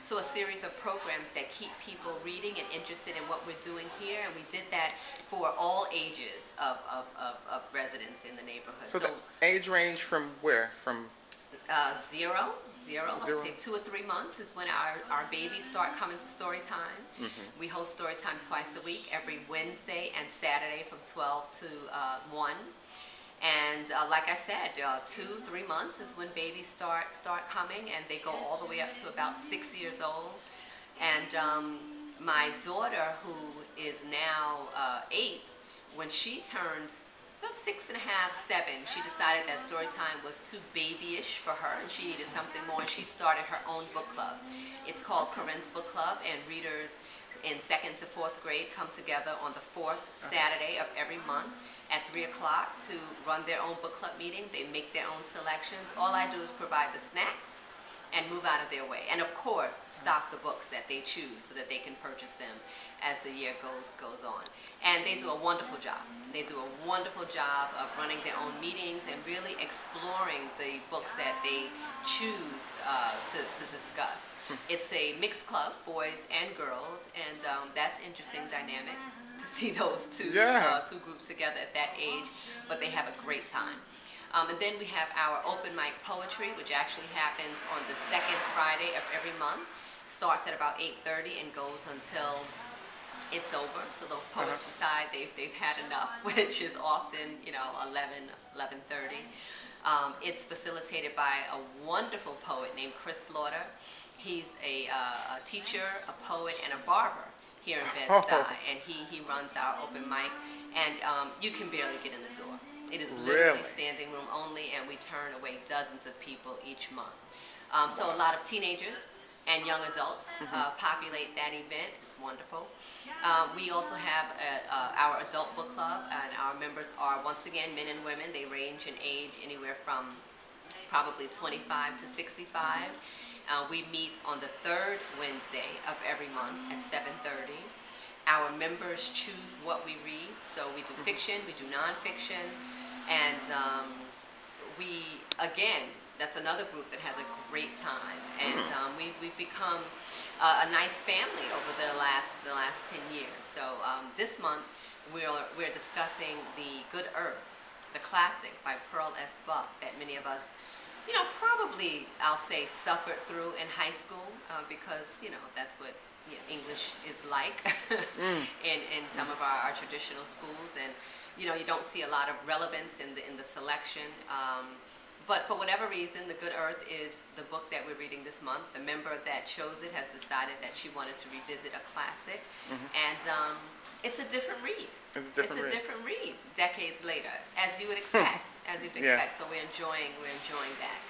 So a series of programs that keep people reading and interested in what we're doing here, and we did that for all ages of residents in the neighborhood. So the age range from where? From Zero, let's zero? say 2 or 3 months is when our babies start coming to story time. We host story time twice a week, every Wednesday and Saturday from 12 to 1. And like I said, 2-3 months is when babies start coming, and they go all the way up to about 6 years old. And my daughter, who is now 8, when she turned about 6.5, 7, she decided that story time was too babyish for her, and she needed something more. And she started her own book club. It's called Corinne's Book Club, and readers in 2nd to 4th grade come together on the 4th Saturday of every month at 3 o'clock to run their own book club meeting. They make their own selections. All I do is provide the snacks and move out of their way. And of course, stock the books that they choose so that they can purchase them as the year goes on. And they do a wonderful job. They do a wonderful job of running their own meetings and really exploring the books that they choose to discuss. It's a mixed club, boys and girls, and that's interesting dynamic to see those two groups together at that age, but they have a great time. And then we have our open mic poetry, which actually happens on the 2nd Friday of every month. Starts at about 8:30 and goes until it's over, so those poets decide they've had enough, which is often 11:30. It's facilitated by a wonderful poet named Chris Slaughter. He's a teacher, a poet, and a barber here in Bed-Stuy, and he runs our open mic, and you can barely get in the door. It is literally standing room only, and we turn away dozens of people each month. So a lot of teenagers and young adults populate that event. It's wonderful. We also have our adult book club, and our members are, once again, men and women. They range in age anywhere from probably 25 to 65. We meet on the 3rd Wednesday of every month at 7:30. Our members choose what we read, so we do fiction, we do nonfiction, and that's another group that has a great time, and we've become a nice family over the last 10 years. So this month we're discussing The Good Earth, the classic by Pearl S. Buck that many of us, probably I'll say suffered through in high school because that's what English is like in some of our traditional schools, and you don't see a lot of relevance in the selection. But for whatever reason, The Good Earth is the book that we're reading this month. The member that chose it has decided that she wanted to revisit a classic, and it's a different read. It's a different read decades later, as you would expect. So we're enjoying that.